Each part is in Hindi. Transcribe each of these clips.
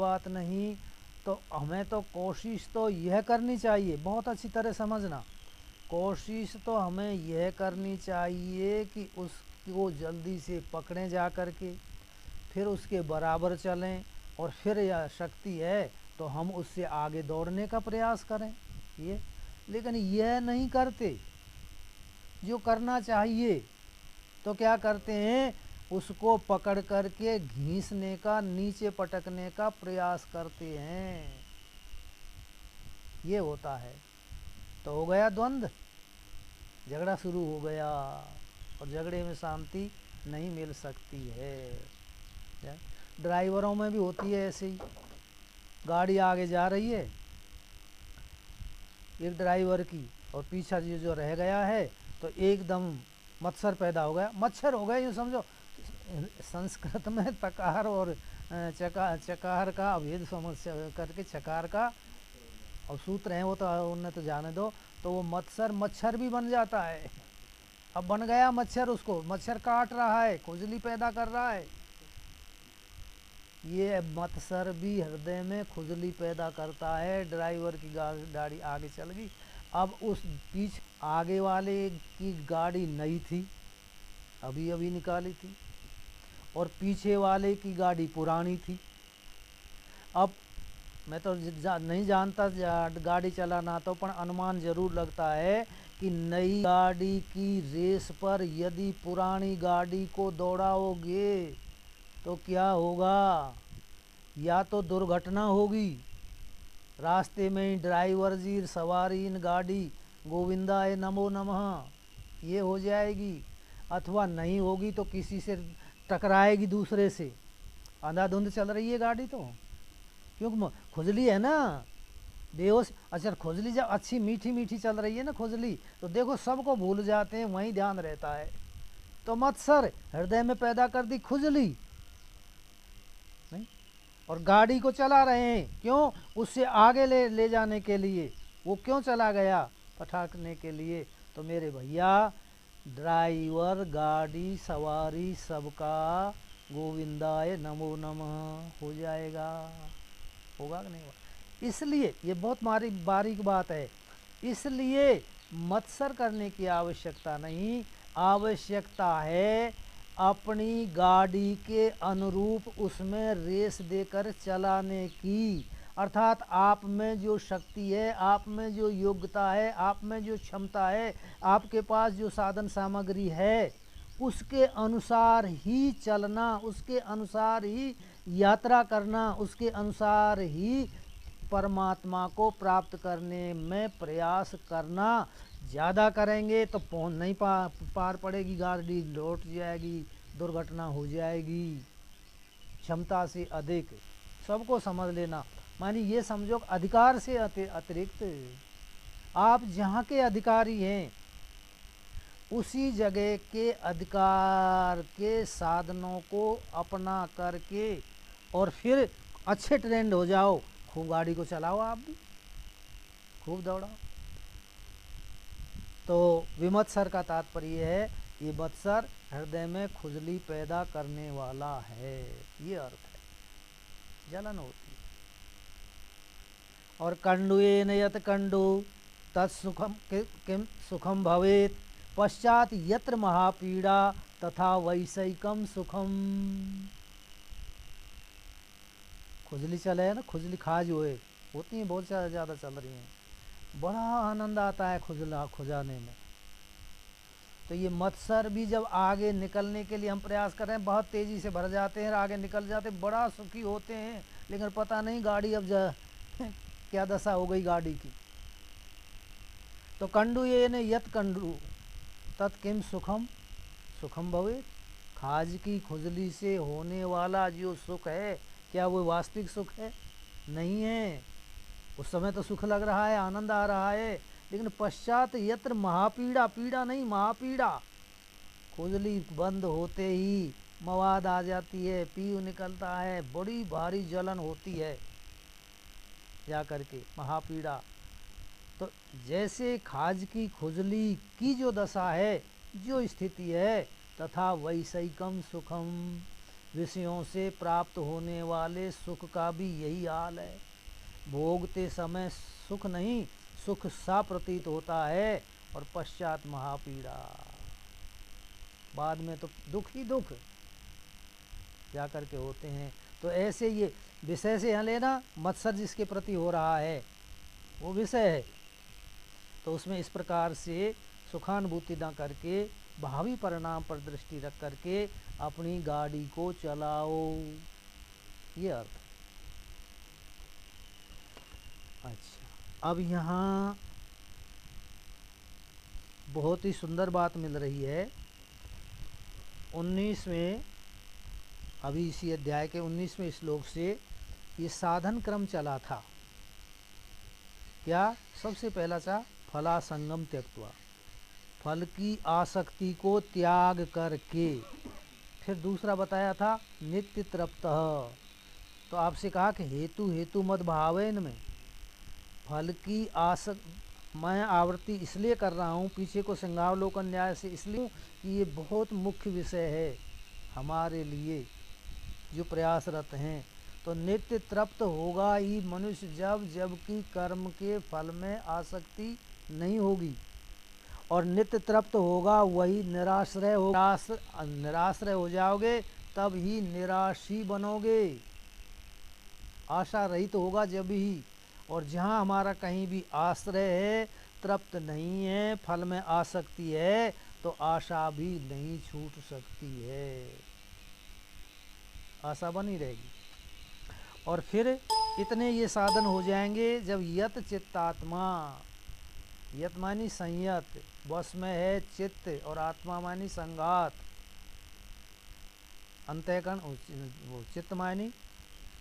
बात नहीं। तो हमें तो कोशिश तो यह करनी चाहिए, बहुत अच्छी तरह समझना, कोशिश तो हमें यह करनी चाहिए कि उसको जल्दी से पकड़ें जा कर के, फिर उसके बराबर चलें, और फिर यह शक्ति है तो हम उससे आगे दौड़ने का प्रयास करें। ये लेकिन यह नहीं करते जो करना चाहिए। तो क्या करते हैं, उसको पकड़ करके घींचने का, नीचे पटकने का प्रयास करते हैं। ये होता है। तो हो गया द्वंद्व, झगड़ा शुरू हो गया, और झगड़े में शांति नहीं मिल सकती है। ड्राइवरों में भी होती है ऐसे ही। गाड़ी आगे जा रही है एक ड्राइवर की, और पीछा जो रह गया है, तो एकदम मत्सर पैदा हो गया, मच्छर हो गया यूँ समझो। संस्कृत में तकार और चकार का अभेद समस्या करके चकार का और सूत्र हैं, वो तो उन्हें तो जाने दो। तो वो मच्छर भी बन जाता है। अब बन गया मच्छर, उसको मच्छर काट रहा है, खुजली पैदा कर रहा है। ये मत्सर भी हृदय में खुजली पैदा करता है। ड्राइवर की गाड़ी आगे चल गई, अब उस पीछे आगे वाले की गाड़ी नई थी, अभी अभी निकाली थी, और पीछे वाले की गाड़ी पुरानी थी। अब मैं तो नहीं जानता गाड़ी चलाना, तो पर अनुमान जरूर लगता है कि नई गाड़ी की रेस पर यदि पुरानी गाड़ी को दौड़ाओगे तो क्या होगा, या तो दुर्घटना होगी, रास्ते में ही ड्राइवर जी सवारी इन गाड़ी गोविंदाय नमो नमः ये हो जाएगी, अथवा नहीं होगी तो किसी से टकराएगी दूसरे से। अंधाधुंध चल रही है गाड़ी, तो क्योंकि खुजली है ना, बेहोश। अच्छा, खुजली जब अच्छी मीठी मीठी चल रही है ना खुजली, तो देखो सबको भूल जाते हैं, वहीं ध्यान रहता है। तो मत्सर हृदय में पैदा कर दी खुजली, नहीं, और गाड़ी को चला रहे हैं, क्यों, उससे आगे ले जाने के लिए। वो क्यों चला गया, पटाखने के लिए। तो मेरे भैया, ड्राइवर, गाड़ी, सवारी, सबका गोविंदाय नमो नमः हो जाएगा। होगा कि नहीं होगा। इसलिए ये बहुत बारीक बात है। इसलिए मत्सर करने की आवश्यकता नहीं, आवश्यकता है अपनी गाड़ी के अनुरूप उसमें रेस देकर चलाने की। अर्थात आप में जो शक्ति है, आप में जो योग्यता है, आप में जो क्षमता है, आपके पास जो साधन सामग्री है, उसके अनुसार ही चलना, उसके अनुसार ही यात्रा करना, उसके अनुसार ही परमात्मा को प्राप्त करने में प्रयास करना। ज़्यादा करेंगे तो पहुँच नहीं पार पड़ेगी, गाड़ी लौट जाएगी, दुर्घटना हो जाएगी। क्षमता से अधिक सबको समझ लेना, मानी ये समझो अधिकार से अतिरिक्त आप जहाँ के अधिकारी हैं, उसी जगह के अधिकार के साधनों को अपना करके और फिर अच्छे ट्रेंड हो जाओ, खूब गाड़ी को चलाओ, आप भी खूब दौड़ाओ। तो विमत्सर का तात्पर्य है, ये मत्सर हृदय में खुजली पैदा करने वाला है, ये अर्थ है, जलन होती है। और कंडुएन यत कंडु तत्सुखम किम सुखम भवेत पश्चात यत्र महापीड़ा तथा वैसैकम सुखम। खुजली चले है ना, खुजली खाज हुए होती हैं, बहुत ज़्यादा चल रही हैं, बड़ा आनंद आता है खुजाने में। तो ये मत्सर भी जब आगे निकलने के लिए हम प्रयास कर रहे हैं, बहुत तेज़ी से भर जाते हैं, आगे निकल जाते हैं, बड़ा सुखी होते हैं, लेकिन पता नहीं गाड़ी अब क्या दशा हो गई गाड़ी की। तो कंडु ये ने यत कंडु तत्किम सुखम सुखम भवे, खाज की खुजली से होने वाला जो सुख है, क्या वो वास्तविक सुख है? नहीं है। उस समय तो सुख लग रहा है, आनंद आ रहा है, लेकिन पश्चात यत्र महापीड़ा, पीड़ा नहीं महापीड़ा, खुजली बंद होते ही मवाद आ जाती है, पीऊ निकलता है, बड़ी भारी जलन होती है जा करके, महापीड़ा। तो जैसे खाज की खुजली की जो दशा है, जो स्थिति है, तथा वैसैकम सुखम, विषयों से प्राप्त होने वाले सुख का भी यही हाल है। भोगते समय सुख नहीं, सुख सा प्रतीत होता है और पश्चात महापीड़ा, बाद में तो दुख ही दुख जा कर के होते हैं। तो ऐसे ये विषय से यहाँ लेना, मत्सर जिसके प्रति हो रहा है वो विषय है, तो उसमें इस प्रकार से सुखानुभूति न करके भावी परिणाम पर दृष्टि रख करके अपनी गाड़ी को चलाओ, ये अर्थ। अच्छा, अब यहाँ बहुत ही सुंदर बात मिल रही है 19वें, अभी इसी अध्याय के 19वें श्लोक से ये साधन क्रम चला था। क्या? सबसे पहला था फलासंगम त्यक्त्वा, फल की आसक्ति को त्याग करके। फिर दूसरा बताया था नित्य तृप्तः, तो आपसे कहा कि हेतु हेतु मद भावेन में फल की मैं आवृत्ति इसलिए कर रहा हूँ पीछे को संज्ञावलोकन न्याय से, इसलिए कि ये बहुत मुख्य विषय है हमारे लिए जो प्रयासरत हैं। तो नित्य तृप्त होगा ही मनुष्य जब कि कर्म के फल में आसक्ति नहीं होगी, और नित्य तृप्त होगा वही निराश्रय हो, निराश्रय हो जाओगे तब ही निराशी बनोगे, आशा रहित होगा जब ही। और जहाँ हमारा कहीं भी आश्रय है, तृप्त नहीं है, फल में आसक्ति है, तो आशा भी नहीं छूट सकती है, आशा बनी रहेगी। और फिर इतने ये साधन हो जाएंगे जब यत चित्तात्मा, यत मानी संयत, बस में है चित्त, और आत्मा मानी संगात, अंतःकरण, वो चित्त मानी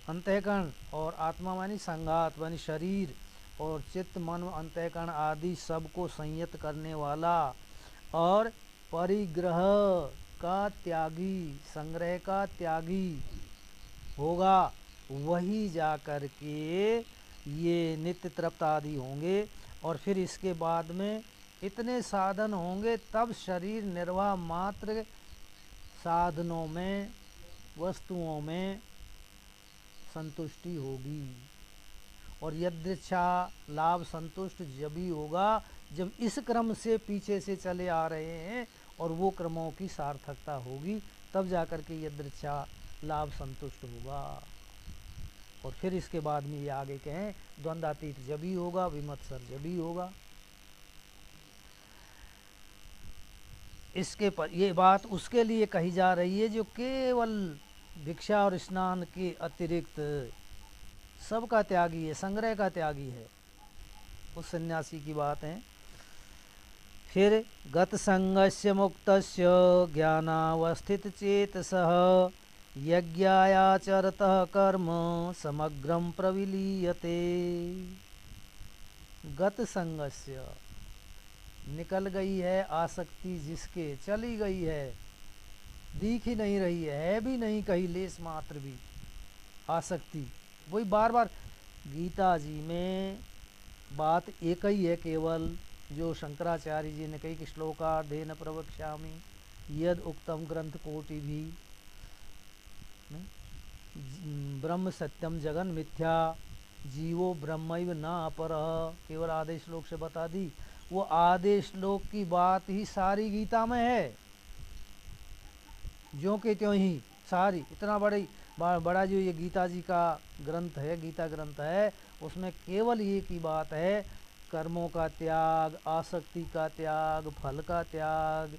अंतःकरण और आत्मा मानी संगात मानी शरीर, और चित्त मन अंतःकरण आदि सबको संयत करने वाला, और परिग्रह का त्यागी, संग्रह का त्यागी होगा, वही जा कर के ये नित्य तृप्त आदि होंगे। और फिर इसके बाद में इतने साधन होंगे तब शरीर निर्वाह मात्र साधनों में, वस्तुओं में संतुष्टि होगी। और यदृच्छा लाभ संतुष्ट जब ही होगा जब इस क्रम से पीछे से चले आ रहे हैं और वो क्रमों की सार्थकता होगी, तब जाकर के यदृच्छा लाभ संतुष्ट होगा। और फिर इसके बाद में ये आगे कहें द्वंद्वातीत जब ही होगा, विमत्सर जब ही होगा। इसके पर ये बात उसके लिए कही जा रही है जो केवल भिक्षा और स्नान के अतिरिक्त सबका त्यागी है, संग्रह का त्यागी है, उस सन्यासी की बात है। फिर गत संगस्य मुक्तस्य ज्ञानावस्थित चेतसः यज्ञायाचरतः कर्म समग्रम प्रविलीयते। गत संगस्य, निकल गई है आसक्ति जिसके, चली गई है, दिख ही नहीं रही है भी नहीं कहीं लेस मात्र भी आसक्ति। वही बार बार गीता जी में बात एक ही है केवल, जो शंकराचार्य जी ने कही कि श्लोकार्धेन प्रवक्ष्यामि यद उक्तम ग्रंथ कोटि भी, ब्रह्म सत्यम जगन मिथ्या जीवो ब्रह्मैव न अपरः, केवल आधे श्लोक से बता दी। वो आधे श्लोक की बात ही सारी गीता में है, ज्यों के त्यों ही सारी। इतना बड़ा जो ये गीता जी का ग्रंथ है, गीता ग्रंथ है, उसमें केवल ये की बात है कर्मों का त्याग, आसक्ति का त्याग, फल का त्याग,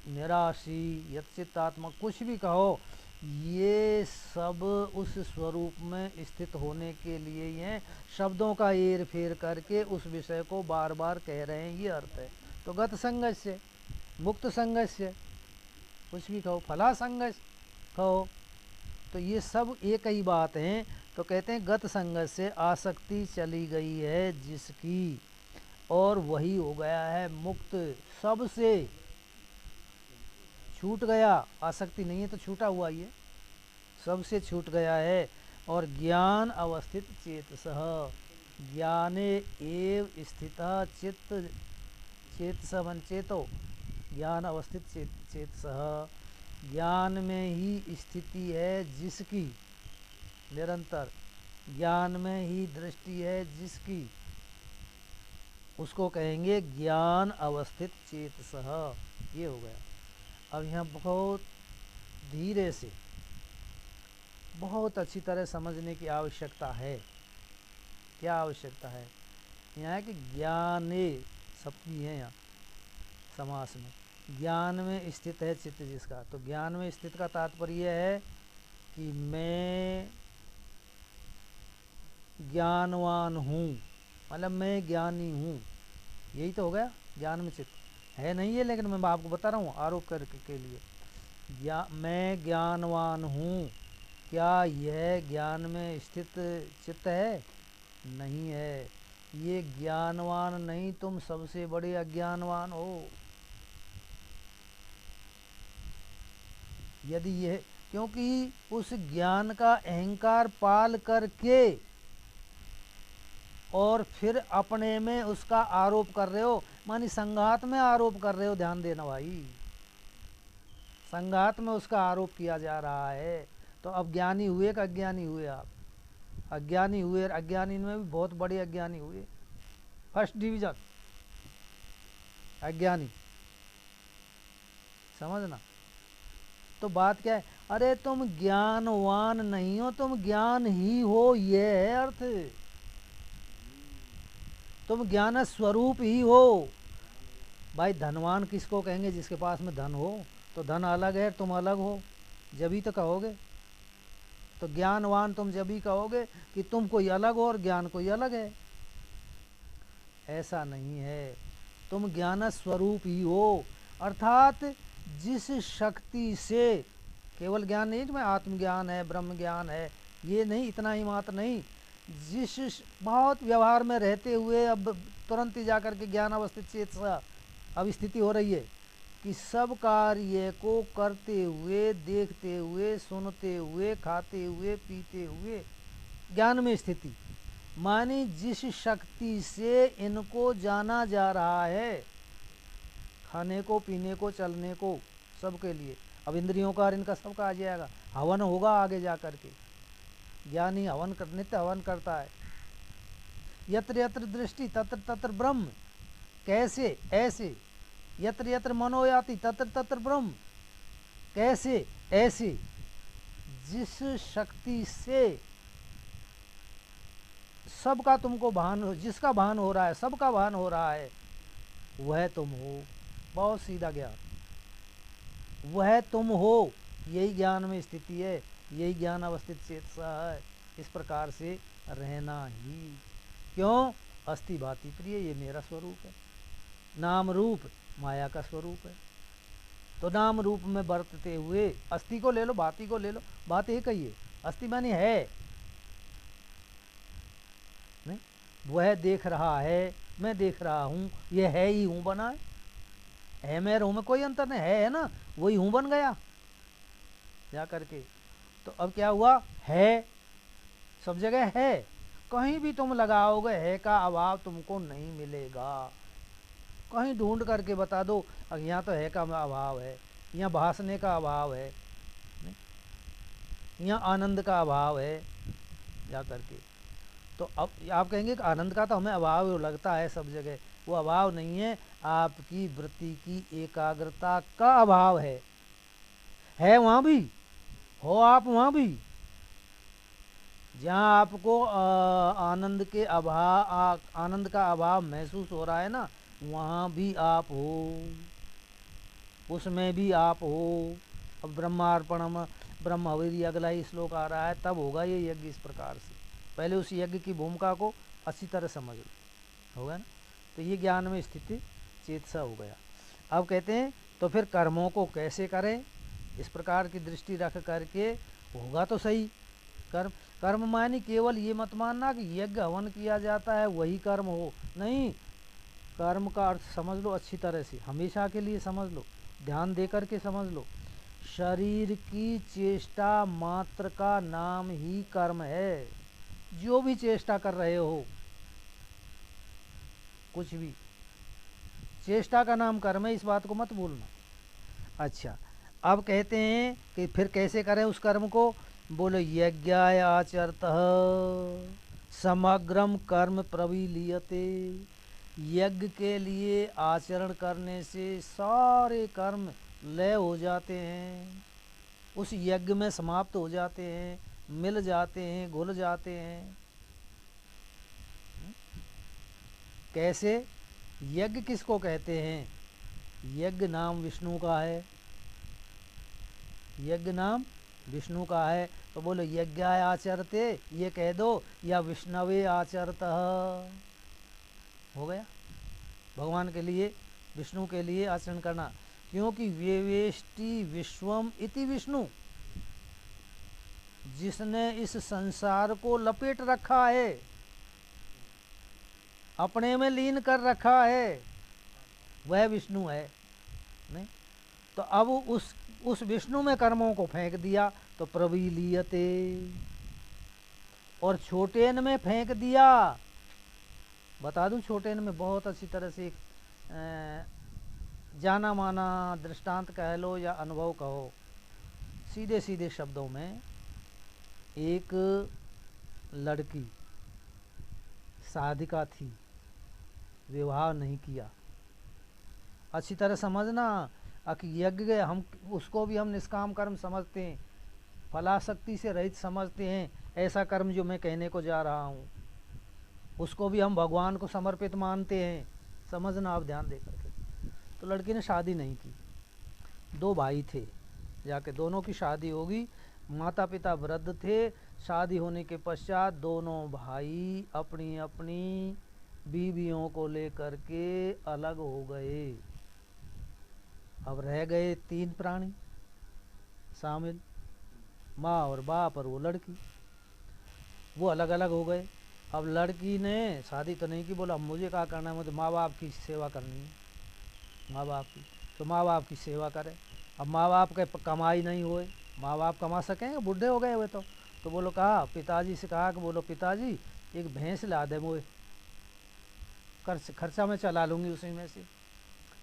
निराशी, यत्चित्तात्मा, कुछ भी कहो, ये सब उस स्वरूप में स्थित होने के लिए ही हैं। शब्दों का हेर फेर करके उस विषय को बार बार कह रहे हैं, ये अर्थ है। तो गत संगस्य, मुक्त संगस्य, कुछ भी कहो, फला संगस्य कहो, तो ये सब एक ही बात है। तो कहते हैं गत संगत से आसक्ति चली गई है जिसकी, और वही हो गया है मुक्त, सबसे छूट गया। आसक्ति नहीं है तो छूटा हुआ ये, सबसे छूट गया है। और ज्ञान अवस्थित चेतसः, ज्ञाने एव स्थितः चित्त, चेतसः मन चेतो, ज्ञान अवस्थित चेतसः, ज्ञान में ही स्थिति है जिसकी, निरंतर ज्ञान में ही दृष्टि है जिसकी, उसको कहेंगे ज्ञान अवस्थित चेतसः। ये हो गया। अब यहाँ बहुत धीरे से, बहुत अच्छी तरह समझने की आवश्यकता है। क्या आवश्यकता है? यहाँ है कि ज्ञाने सबकी है यहाँ समास में, ज्ञान में स्थित है चित्त जिसका। तो ज्ञान में स्थित का तात्पर्य है कि मैं ज्ञानवान हूँ, मतलब मैं ज्ञानी हूँ। यही तो हो गया ज्ञान में चित्त। है नहीं है, लेकिन मैं आपको बता रहा हूँ आरोप करके के लिए। मैं ज्ञानवान हूँ, क्या यह ज्ञान में स्थित चित्त है? नहीं है। ये ज्ञानवान नहीं, तुम सबसे बड़े अज्ञानवान हो। यदि यह, क्योंकि उस ज्ञान का अहंकार पाल करके और फिर अपने में उसका आरोप कर रहे हो, मानी संघात में आरोप कर रहे हो। ध्यान देना भाई, संघात में उसका आरोप किया जा रहा है। तो अब ज्ञानी हुए कि अज्ञानी हुए? आप अज्ञानी हुए। अज्ञानी में भी बहुत बड़े अज्ञानी हुए, फर्स्ट डिवीजन अज्ञानी, समझना। तो बात क्या है? अरे तुम ज्ञानवान नहीं हो, तुम ज्ञान ही हो, ये है अर्थ। तुम ज्ञान स्वरूप ही हो। भाई धनवान किसको कहेंगे? जिसके पास में धन हो। तो धन अलग है, तुम अलग हो, जभी तो कहोगे। तो ज्ञानवान तुम जभी कहोगे कि तुम कोई अलग हो और ज्ञान कोई अलग है। ऐसा नहीं है, तुम ज्ञान स्वरूप ही हो। अर्थात जिस शक्ति से, केवल ज्ञान नहीं मैं आत्मज्ञान है, ब्रह्म ज्ञान है, ये नहीं, इतना ही मात्र नहीं। जिस बहुत व्यवहार में रहते हुए अब तुरंत ही जाकर के ज्ञान अवस्थित चेत अब स्थिति हो रही है कि सब कार्य को करते हुए, देखते हुए, सुनते हुए, खाते हुए, पीते हुए ज्ञान में स्थिति, मानी जिस शक्ति से इनको जाना जा रहा है, खाने को, पीने को, चलने को, सबके लिए। अब इंद्रियों का और इनका सबका आ जाएगा। हवन होगा आगे जा कर के। ज्ञानी हवन कर, नित्य हवन करता है। यत्र यत्र दृष्टि तत्र तत्र ब्रह्म। कैसे? ऐसे। यत्र यत्र मनोयाति तत्र तत्र ब्रह्म। कैसे? ऐसे। जिस शक्ति से सबका तुमको भान हो, जिसका भान हो रहा है, सबका भान हो रहा है, वह तुम हो। बहुत सीधा ज्ञान, वह तुम हो। यही ज्ञान में स्थिति है, यही ज्ञान अवस्थित चेतसा है। इस प्रकार से रहना ही। क्यों? अस्थि भाति प्रिय, ये मेरा स्वरूप है। नाम रूप माया का स्वरूप है। तो नाम रूप में बरतते हुए, अस्थि को ले लो, भाति को ले लो, बात एक ही है। अस्थि मानी है, नहीं, वह देख रहा है, मैं देख रहा हूँ, ये है ही हूँ बना है मैं रहूँ में कोई अंतर नहीं है ना, वही हूँ बन गया जा करके। तो अब क्या हुआ? है, सब जगह है। कहीं भी तुम लगाओगे है का अभाव तुमको नहीं मिलेगा। कहीं ढूंढ करके बता दो, यहाँ तो है का अभाव है, यहाँ भाषने का अभाव है, यहाँ आनंद का अभाव है जा करके। तो अब आप कहेंगे कि आनंद का तो हमें अभाव लगता है सब जगह। वो अभाव नहीं है, आपकी वृत्ति की एकाग्रता का अभाव है वहाँ भी हो, आप वहाँ भी जहाँ आपको आनंद के अभाव, आनंद का अभाव महसूस हो रहा है ना, वहाँ भी आप हो, उसमें भी आप हो। अब ब्रह्मार्पणम ब्रह्म हविरी अगला ही श्लोक आ रहा है, तब होगा ये यज्ञ इस प्रकार से। पहले उस यज्ञ की भूमिका को अच्छी तरह समझ लो, होगा ना। तो ये ज्ञान में स्थिति चेतसा हो गया। अब कहते हैं तो फिर कर्मों को कैसे करें? इस प्रकार की दृष्टि रख करके होगा तो सही। कर्म मानी केवल ये मत मानना कि यज्ञ हवन किया जाता है वही कर्म हो, नहीं। कर्म का अर्थ समझ लो अच्छी तरह से, हमेशा के लिए समझ लो, ध्यान दे करके समझ लो। शरीर की चेष्टा मात्र का नाम ही कर्म है। जो भी चेष्टा कर रहे हो, कुछ भी चेष्टा का नाम कर्म है, इस बात को मत भूलना। अच्छा, अब कहते हैं कि फिर कैसे करें उस कर्म को, बोलो यज्ञाय आचरतः समग्रम कर्म प्रविलीयते। यज्ञ के लिए आचरण करने से सारे कर्म लय हो जाते हैं, उस यज्ञ में समाप्त हो जाते हैं, मिल जाते हैं, घुल जाते हैं। कैसे? यज्ञ किसको कहते हैं? यज्ञ नाम विष्णु का है, यज्ञ नाम विष्णु का है। तो बोलो यज्ञाय आचरते ये कह दो, या विष्णवे आचरतः, हो गया। भगवान के लिए, विष्णु के लिए आचरण करना, क्योंकि वेवेष्टि विश्वम इति विष्णु, जिसने इस संसार को लपेट रखा है, अपने में लीन कर रखा है, वह विष्णु है। नहीं तो अब उस विष्णु में कर्मों को फेंक दिया तो प्रविलीयते, और छोटेन में फेंक दिया। बता दूं, छोटेन में बहुत अच्छी तरह से जाना माना दृष्टांत कह लो या अनुभव कहो। सीधे सीधे शब्दों में, एक लड़की साधिका थी, विवाह नहीं किया। अच्छी तरह समझना, यज्ञ हम उसको भी हम निष्काम कर्म समझते हैं, फलाशक्ति से रहित समझते हैं। ऐसा कर्म जो मैं कहने को जा रहा हूँ उसको भी हम भगवान को समर्पित मानते हैं। समझना आप ध्यान दे करके। तो लड़की ने शादी नहीं की, दो भाई थे, जाके दोनों की शादी होगी। माता पिता वृद्ध थे। शादी होने के पश्चात दोनों भाई अपनी अपनी बीवियों को लेकर के अलग हो गए। अब रह गए तीन प्राणी शामिल, माँ और बाप और वो लड़की, वो अलग अलग हो गए। अब लड़की ने शादी तो नहीं की, बोला मुझे क्या करना है, मुझे माँ बाप की सेवा करनी है, माँ बाप की। तो माँ बाप की सेवा करे। अब माँ बाप के कमाई नहीं हुए, माँ बाप कमा सकेंगे, बूढ़े हो गए हुए। तो बोलो कहा, पिताजी से कहा कि बोलो पिताजी एक भैंस ला दे, मुझे खर्चा मैं चला लूँगी उसी में से।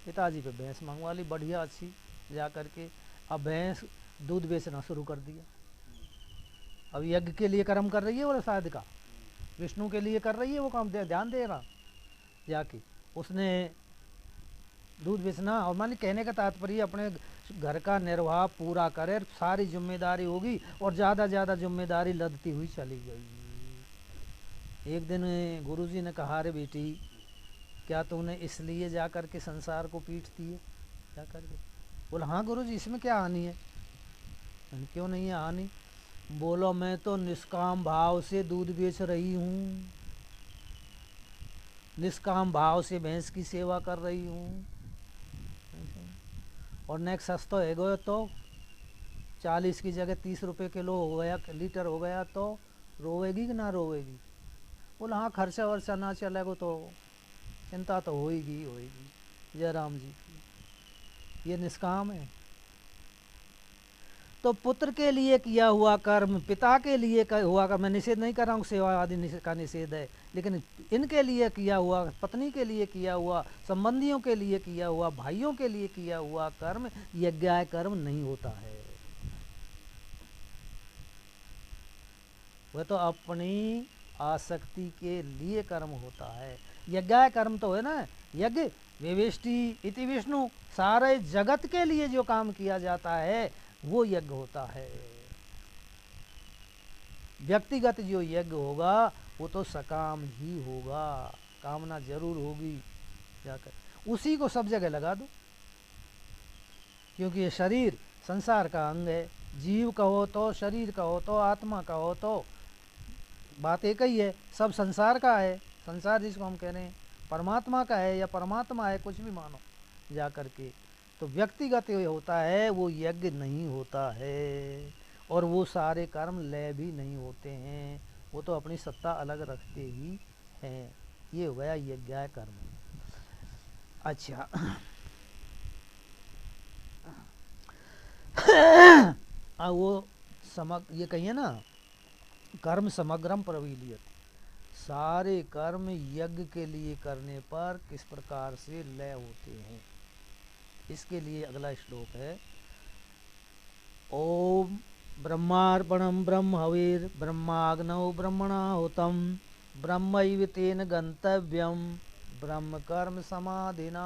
पिताजी पे भैंस मंगवा ली, बढ़िया अच्छी जा करके। अब भैंस दूध बेचना शुरू कर दिया। अब यज्ञ के लिए कर्म कर रही है वो साधिका, विष्णु के लिए कर रही है वो काम, ध्यान देना। जाके उसने दूध बेचना, और मान कहने का तात्पर्य अपने घर का निर्वाह पूरा करे, सारी जिम्मेदारी होगी, और ज़्यादा ज़्यादा जिम्मेदारी लदती हुई चली गई। एक दिन गुरुजी ने कहा, रे बेटी क्या तूने इसलिए जा कर के संसार को पीटती है जा कर के? बोला हाँ गुरुजी, इसमें क्या हानि है? क्यों नहीं है हानि? बोलो मैं तो निष्काम भाव से दूध बेच रही हूँ, निष्काम भाव से भैंस की सेवा कर रही हूँ, और नेक्स्ट सस्तो है गयो तो 40 की जगह 30 रुपये किलो हो गया, लीटर हो गया, तो रोवेगी कि ना रोवेगी? बोला हाँ, खर्चा वर्चा ना चलेगा तो चिंता तो होएगी होएगी। जय राम जी की, ये निष्काम है। तो पुत्र के लिए किया हुआ कर्म, पिता के लिए हुआ कर्म, मैं निषेध नहीं कर रहा हूँ, सेवा आदि का निषेध है, लेकिन इनके लिए किया हुआ, पत्नी के लिए किया हुआ, संबंधियों के लिए किया हुआ, भाइयों के लिए किया हुआ कर्म यज्ञाय कर्म नहीं होता है। वह तो अपनी आसक्ति के लिए कर्म होता है। यज्ञाय कर्म तो है ना, यज्ञ वेवेष्टि इति विष्णु, सारे जगत के लिए जो काम किया जाता है वो यज्ञ होता है। व्यक्तिगत जो यज्ञ होगा वो तो सकाम ही होगा, कामना जरूर होगी जाकर, उसी को सब जगह लगा दो, क्योंकि ये शरीर संसार का अंग है। जीव कहो तो, शरीर कहो तो, आत्मा कहो तो, बात एक ही है, सब संसार का है। संसार जिसको हम कह रहे हैं परमात्मा का है या परमात्मा है, कुछ भी मानो जा कर के। तो व्यक्तिगत होता है वो यज्ञ नहीं होता है, और वो सारे कर्म लय भी नहीं होते हैं, वो तो अपनी सत्ता अलग रखते ही हैं। ये हो गया यज्ञाय कर्म। अच्छा वो ये कहिए ना, कर्म समग्रम प्रविलियत, सारे कर्म यज्ञ के लिए करने पर किस प्रकार से लय होते हैं, इसके लिए अगला श्लोक है। ओम ब्रह्मार्पणम ब्रह्म हविर ब्रह्माग्नौ ब्रह्मणाहुतम ब्रह्मैव तेन गंतव्यम ब्रह्म कर्म समाधिना।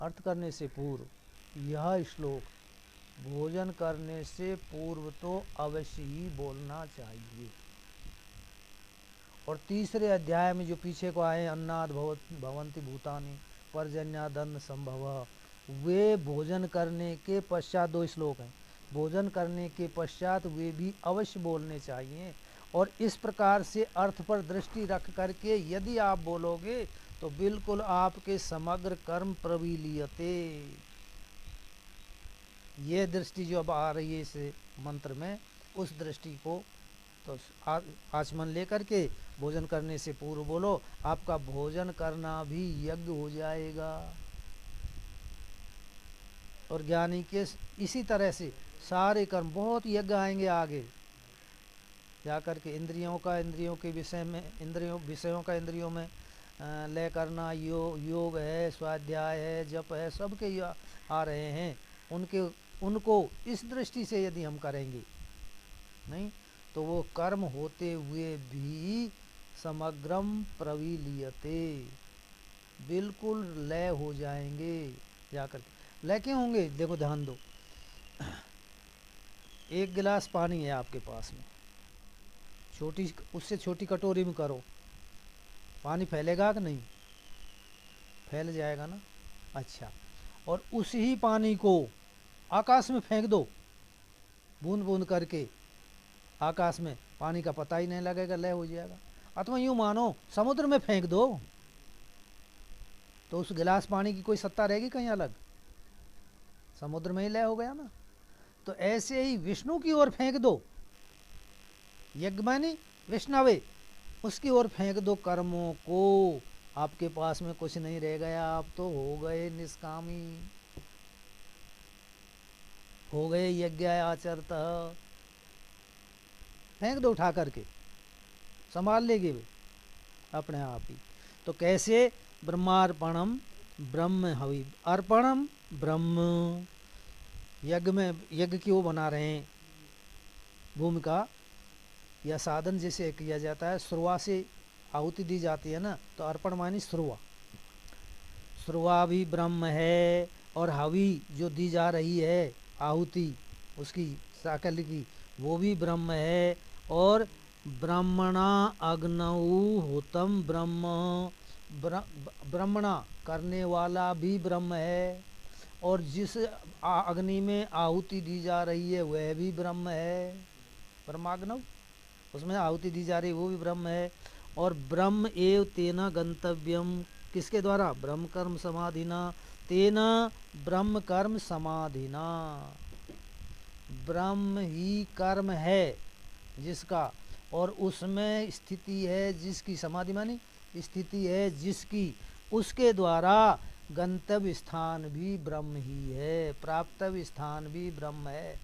अर्थ करने से पूर्व यह श्लोक भोजन करने से पूर्व तो अवश्य ही बोलना चाहिए। और तीसरे अध्याय में जो पीछे को आए अन्नाद भवंति भूतानि पर्जन्यादन्न संभव, वे भोजन करने के पश्चात, 2 श्लोक हैं, भोजन करने के पश्चात वे भी अवश्य बोलने चाहिए। और इस प्रकार से अर्थ पर दृष्टि रख करके यदि आप बोलोगे तो बिल्कुल आपके समग्र कर्म प्रविलीयते। ये दृष्टि जो अब आ रही है इस मंत्र में, उस दृष्टि को तो आचमन लेकर के भोजन करने से पूर्व बोलो, आपका भोजन करना भी यज्ञ हो जाएगा। और ज्ञानी के इसी तरह से सारे कर्म, बहुत यज्ञ आएंगे आगे जाकर के, इंद्रियों के विषय में, विषयों का इंद्रियों में लय करना, योग है, स्वाध्याय है, जप है, सबके आ रहे हैं। उनको इस दृष्टि से यदि हम करेंगे नहीं तो वो कर्म होते हुए भी समग्रम प्रविलीयते, बिल्कुल लय हो जाएंगे जाकर। लय क्यों होंगे? देखो ध्यान दो, 1 गिलास पानी है आपके पास में, उससे छोटी कटोरी में करो, पानी फैलेगा कि नहीं? फैल जाएगा ना। अच्छा, और उसी पानी को आकाश में फेंक दो, बूंद बूंद करके आकाश में, पानी का पता ही नहीं लगेगा, लय हो जाएगा। अथवा यूं मानो समुद्र में फेंक दो, तो उस गिलास पानी की कोई सत्ता रहेगी कहीं अलग? समुद्र में ही लय हो गया ना। तो ऐसे ही विष्णु की ओर फेंक दो, यज्ञ मानी विष्णवे, उसकी ओर फेंक दो कर्मों को, आपके पास में कुछ नहीं रह गया, आप तो हो गए निष्कामी, हो गए यज्ञ आचरत। फेंक दो उठा करके, संभाल लेंगे वे अपने आप ही। तो कैसे? ब्रह्मार्पणम ब्रह्म हवि, अर्पणम ब्रह्म, यज्ञ में, यज्ञ की वो बना रहे हैं भूमिका या साधन जैसे किया जाता है, श्रुआ से आहुति दी जाती है ना, तो अर्पण मानी श्रुआ, श्रुआ भी ब्रह्म है। और हवि जो दी जा रही है आहुति उसकी साकल्य की, वो भी ब्रह्म है। और ब्रह्मणा अग्नौ होतम ब्रह्म, ब्रह्मणा करने वाला भी ब्रह्म है। और जिस अग्नि में आहुति दी जा रही है वह भी ब्रह्म है, ब्रह्माग्नौ, उसमें आहुति दी जा रही है वो भी ब्रह्म है। और ब्रह्म एव तेना गंतव्यम, किसके द्वारा? ब्रह्म कर्म समाधिना, तेना ब्रह्म कर्म समाधिना, ब्रह्म ही कर्म है जिसका, और उसमें स्थिति है जिसकी, समाधि मानी स्थिति है जिसकी, उसके द्वारा गंतव्य स्थान भी ब्रह्म ही है, प्राप्तव्य स्थान भी ब्रह्म है।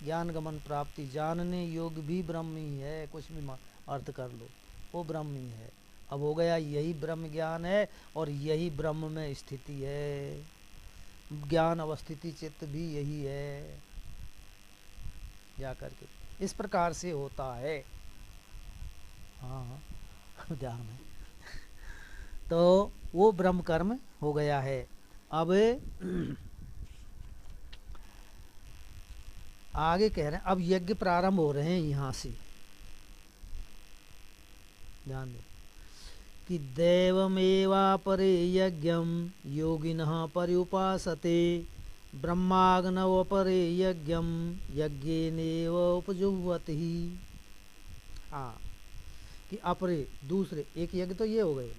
ज्ञान गमन प्राप्ति, जानने योग भी ब्रह्म ही है, कुछ भी अर्थ कर लो, वो ब्रह्म ही है। अब हो गया, यही ब्रह्म ज्ञान है और यही ब्रह्म में स्थिति है, ज्ञान अवस्थिति चित्त भी यही है जा करके, इस प्रकार से होता है। हाँ ध्यान है। तो वो ब्रह्म कर्म हो गया है। अब आगे कह रहे हैं, अब यज्ञ प्रारंभ हो रहे हैं यहाँ से, ध्यान दो कि देवमेवापरे यज्ञम योगिनः पर्युपासते ब्रह्माग्नवपरे यज्ञम यज्ञेनेव उपजुह्वति। हाँ, कि अपरे दूसरे, एक यज्ञ तो ये हो गए,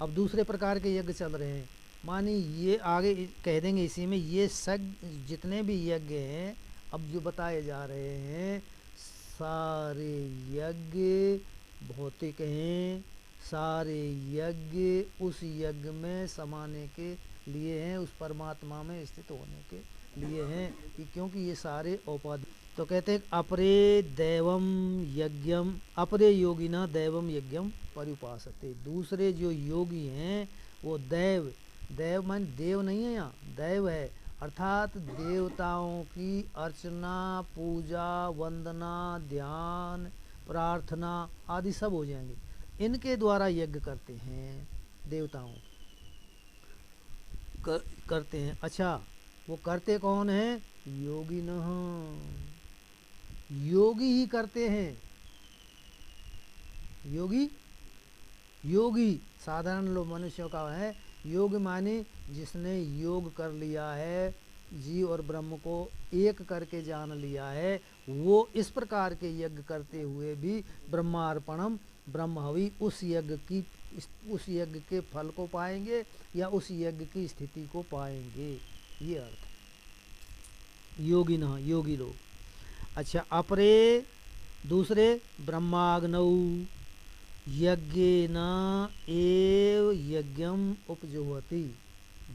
अब दूसरे प्रकार के यज्ञ चल रहे हैं, मानी ये आगे कह देंगे इसी में, ये सब जितने भी यज्ञ हैं अब जो बताए जा रहे हैं, सारे यज्ञ भौतिक हैं, सारे यज्ञ उस यज्ञ में समाने के लिए हैं, उस परमात्मा में स्थित होने के लिए हैं, कि क्योंकि ये सारे औपाधिक। तो कहते हैं अपरे दैवम यज्ञम, अपरे योगिना दैवम यज्ञम पर्युपासते, दूसरे जो योगी हैं वो दैव, दैव मान देव नहीं है, यहाँ दैव है, अर्थात देवताओं की अर्चना, पूजा, वंदना, ध्यान, प्रार्थना आदि सब हो जाएंगे। इनके द्वारा यज्ञ करते हैं, देवताओं करते हैं। अच्छा, वो करते कौन है? योगी न, योगी ही करते हैं। योगी, योगी साधारण लोग मनुष्यों का है। योग माने जिसने योग कर लिया है, जीव और ब्रह्म को एक करके जान लिया है, वो इस प्रकार के यज्ञ करते हुए भी ब्रह्मार्पणम ब्रह्महवि उस यज्ञ के फल को पाएंगे या उस यज्ञ की स्थिति को पाएंगे। ये अर्थ योगी न, योगी लोग। अच्छा, अपरे दूसरे ब्रह्माग्नौ यज्ञेन एव यज्ञम उपजुह्वति।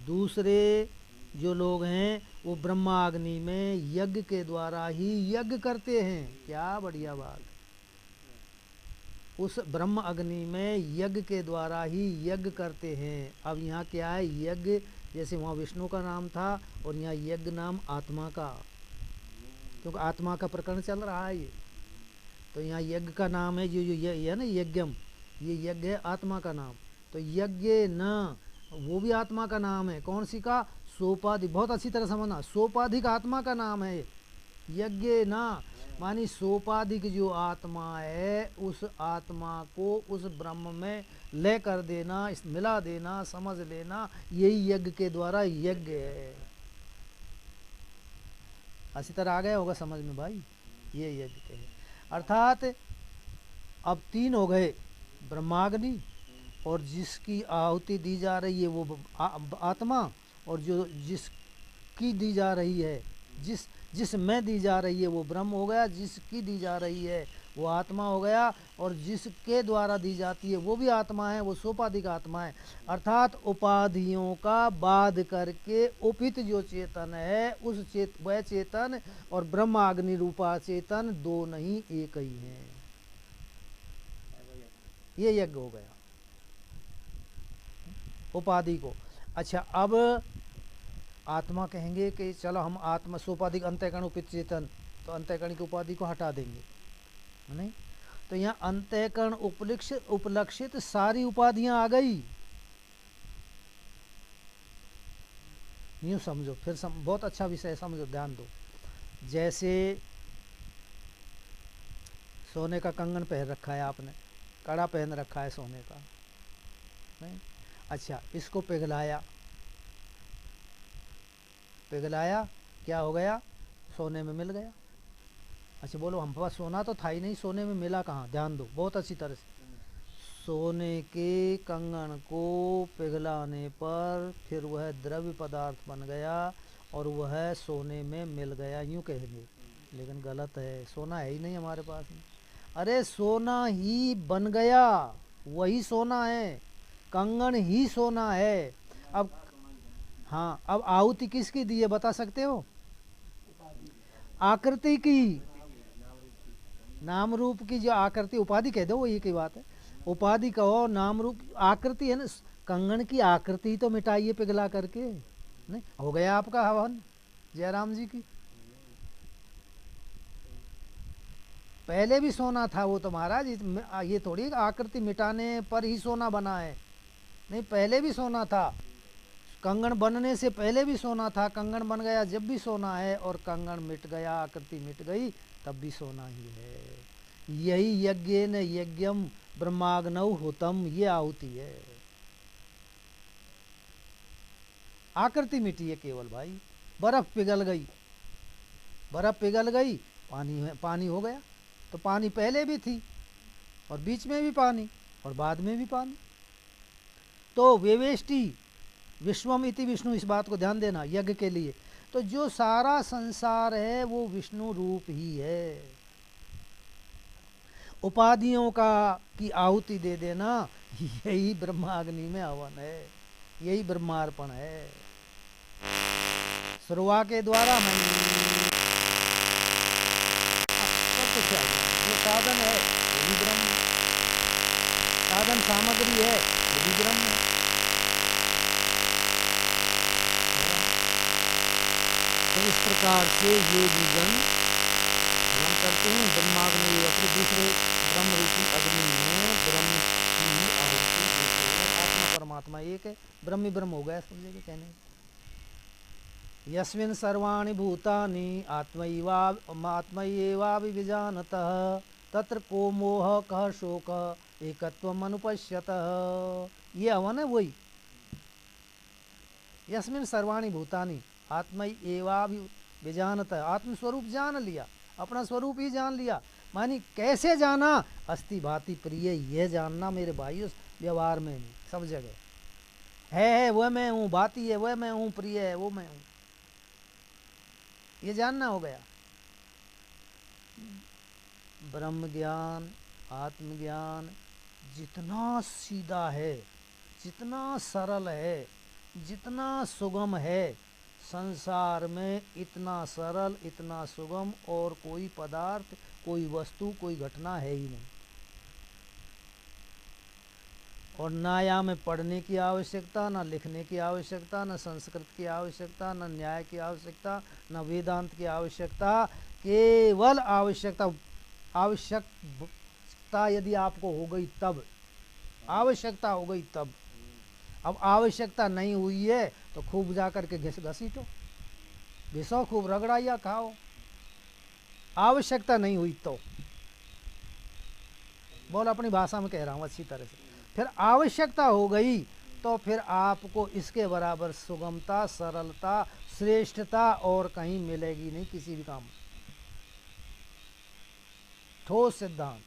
दूसरे जो लोग हैं वो ब्रह्माग्नि में यज्ञ के द्वारा ही यज्ञ करते हैं। क्या बढ़िया बात। उस ब्रह्म अग्नि में यज्ञ के द्वारा ही यज्ञ करते हैं। अब यहाँ क्या है? यज्ञ जैसे वहाँ विष्णु का नाम था और यहाँ यज्ञ नाम आत्मा का, क्योंकि आत्मा का प्रकरण चल रहा है ये। तो यहाँ यज्ञ का नाम है जो ये है ना यज्ञम, ये यज्ञ है आत्मा का नाम। तो यज्ञ न वो भी आत्मा का नाम है। कौन सी का? सोपाधिक। बहुत अच्छी तरह समझना, सोपाधिक आत्मा का नाम है यज्ञ न, मानी सोपाधिक जो आत्मा है उस आत्मा को उस ब्रह्म में ले कर देना, मिला देना, समझ लेना, यही यज्ञ के द्वारा यज्ञ है। अच्छी तरह आ गया होगा समझ में भाई, ये यज्ञ के है। अर्थात अब तीन हो गए, ब्रह्माग्नि और जिसकी आहुति दी जा रही है वो आत्मा, और जो जिसकी दी जा रही है, जिसमें दी जा रही है वो ब्रह्म हो गया, जिसकी दी जा रही है वो आत्मा हो गया, और जिसके द्वारा दी जाती है वो भी आत्मा है, वो सोपाधिक आत्मा है। अर्थात उपाधियों का बाध करके उपित जो चेतन है वह चेतन और ब्रह्माग्नि रूपा चेतन दो नहीं एक ही है। ये यज्ञ हो गया उपाधि को। अच्छा, अब आत्मा कहेंगे कि चलो हम आत्मा सोपाधिक अंतःकरण उपित चेतन, तो अंतःकरण की उपाधि को हटा देंगे, नहीं? तो यहाँ अंतःकरण उपलक्षित सारी उपाधियां आ गई। यूं समझो, फिर बहुत अच्छा विषय समझो, ध्यान दो। जैसे सोने का कंगन पहन रखा है आपने, कड़ा पहन रखा है सोने का, नहीं? अच्छा, इसको पिघलाया, क्या हो गया? सोने में मिल गया। अच्छा बोलो, हम पास सोना तो था ही नहीं, सोने में मिला कहाँ? ध्यान दो बहुत अच्छी तरह से। सोने के कंगन को पिघलाने पर फिर वह द्रव्य पदार्थ बन गया और वह सोने में मिल गया, यूं कहेंगे, लेकिन गलत है। सोना है ही नहीं हमारे पास में। अरे सोना ही बन गया, वही सोना है, कंगन ही सोना है। अब हाँ, अब आहुति किसकी दी है बता सकते हो? आकृति की, नाम रूप की जो आकृति, उपाधि कह दो वो एक ही बात है। उपाधि कहो, नाम रूप आकृति है ना। कंगन की आकृति तो मिटाइए पिघला करके, नहीं? हो गया आपका हवन जयराम जी की। पहले भी सोना था वो तो महाराज, ये थोड़ी आकृति मिटाने पर ही सोना बना है, नहीं, पहले भी सोना था। कंगन बनने से पहले भी सोना था, कंगन बन गया जब भी सोना है, और कंगन मिट गया, आकृति मिट गई तब भी सोना ही है। यही यज्ञेन यज्ञम ब्रह्माग्नौ होतम, ये आहुति है। आकृति मिटी है केवल भाई। बर्फ पिघल गई, पानी हो गया। तो पानी पहले भी थी और बीच में भी पानी और बाद में भी पानी। तो वेवेष्टि विश्वम इति विष्णु, इस बात को ध्यान देना यज्ञ के लिए। तो जो सारा संसार है वो विष्णु रूप ही है। उपाधियों की आहुति दे देना, यही ब्रह्माग्नि में हवन है, यही ब्रह्मार्पण है। शुरुआ के द्वारा मैं सब कुछ है, जो साधन है वो भी ब्रह्म, साधन सामग्री है वो भी ब्रह्म है। तो इस प्रकार से योगी जन हवन करते हैं। ब्रह्माग्नि अपने दूसरे ब्रह्म रूपी अग्नि में ब्रह्म की आहुति देते हैं। आत्मा परमात्मा एक है, ब्रह्म ही ब्रह्म हो गया समझे के कहने। यस्मिन् सर्वाणि भूतानि आत्मैवाभिजानतः तत्र को मोह कः शोक एकत्वम् अनुपश्यतः। ये हवन है वही। यस्मिन् सर्वाणि भूतानि आत्मैवाभिजानतः, आत्मस्वरूप जान लिया, अपना स्वरूप ही जान लिया। मानी कैसे जाना? अस्ति भांति प्रिय, यह जानना मेरे भाई उस व्यवहार में नहीं, सब जगह है वह मैं हूँ, भांति है वह मैं हूँ, प्रिय है वो मैं हूँ, ये जानना हो गया। ब्रह्म ज्ञान, आत्मज्ञान जितना सीधा है, जितना सरल है, जितना सुगम है, संसार में इतना सरल, इतना सुगम और कोई पदार्थ, कोई वस्तु, कोई घटना है ही नहीं। और ना यहाँ में पढ़ने की आवश्यकता, ना लिखने की आवश्यकता, ना संस्कृत की आवश्यकता, ना न्याय की आवश्यकता, ना वेदांत की आवश्यकता। केवल आवश्यकता यदि आपको हो गई तब, आवश्यकता हो गई तब। अब आवश्यकता नहीं हुई है तो खूब जा करके घसीटो, घिसो, खूब रगड़ाइया खाओ। आवश्यकता नहीं हुई तो बोल, अपनी भाषा में कह रहा हूँ अच्छी तरह से। फिर आवश्यकता हो गई तो फिर आपको इसके बराबर सुगमता, सरलता, श्रेष्ठता और कहीं मिलेगी नहीं किसी भी काम में। ठोस सिद्धांत,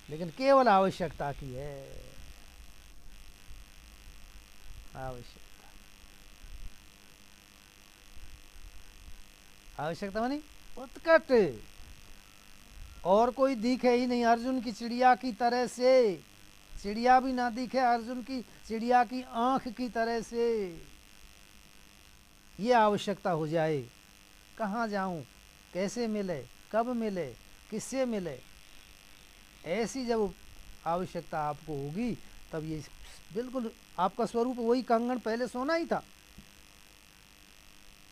लेकिन केवल आवश्यकता की है। आवश्यकता मानी उत्कट, और कोई दिखे ही नहीं। अर्जुन की चिड़िया की तरह से, चिड़िया भी ना दिखे अर्जुन की चिड़िया की आंख की तरह से। ये आवश्यकता हो जाए, कहाँ जाऊं, कैसे मिले, कब मिले, किससे मिले, ऐसी जब आवश्यकता आपको होगी तब ये बिल्कुल आपका स्वरूप वही कंगन पहले सोना ही था,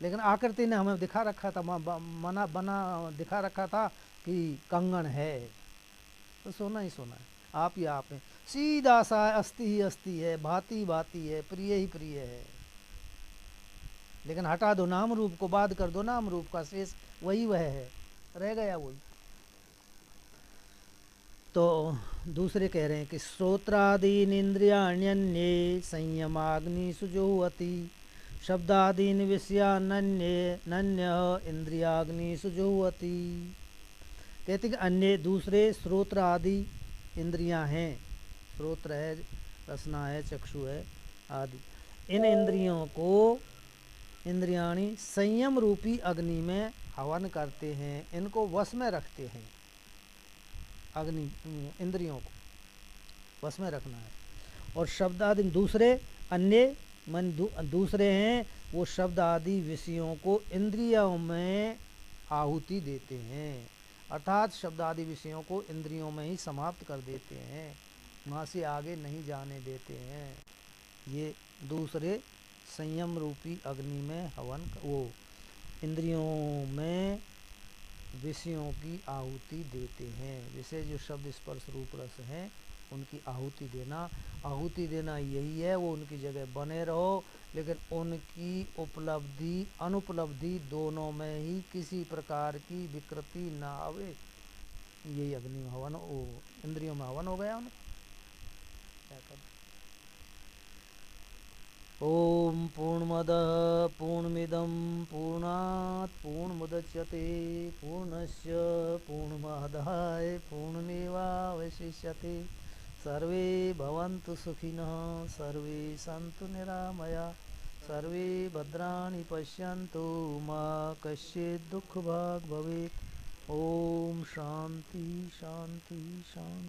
लेकिन आकृति ने हमें दिखा रखा था, मना बना दिखा रखा था कि कंगन है, तो सोना ही सोना है। आप ही आप हैं, सीधा सा अस्थि ही अस्थि है, भांति भांति है, प्रिय ही प्रिय है। लेकिन हटा दो नाम रूप को, बाध कर दो नाम रूप का, शेष वही वह है, रह गया वही। तो दूसरे कह रहे हैं कि श्रोत्रादीन इंद्रियाण्यन्ये संयमाग्नि सुजुहति शब्दादीन विषयान्य नन्य इंद्रियाग्नि सुजुहति। कहते कि अन्य दूसरे श्रोत्र आदि इंद्रियां हैं, श्रोत्र है, रसना है, चक्षु है आदि, इन इंद्रियों को इंद्रियाणी संयम रूपी अग्नि में हवन करते हैं, इनको वश में रखते हैं। अग्नि इंद्रियों को वश में रखना है। और शब्द आदि दूसरे, अन्य मन दूसरे हैं, वो शब्द आदि विषयों को इंद्रियों में आहुति देते हैं, अर्थात शब्द आदि विषयों को इंद्रियों में ही समाप्त कर देते हैं, वहाँ से आगे नहीं जाने देते हैं। ये दूसरे संयम रूपी अग्नि में हवन, वो इंद्रियों में विषयों की आहुति देते हैं। विषय जो शब्द स्पर्श रूप रस हैं उनकी आहुति देना, आहुति देना यही है वो उनकी जगह बने रहो, लेकिन उनकी उपलब्धि अनुपलब्धि दोनों में ही किसी प्रकार की विकृति ना आवे। यही अग्नि हवन, वो इंद्रियों में हवन हो गया उनका। क्या कर ओम पूर्णमदः पूर्णमिदं पूर्णात् पूर्णमुदच्यते पूर्णस्य पूर्णमादाय पूर्णमेवावशिष्यते। सर्वे भवन्तु सुखिनः, सर्वे सन्तु निरामया, सर्वे भद्राणि पश्यन्तु मा कश्चित् दुःखभाग् भवेत्। ओम शांति शांति शांति।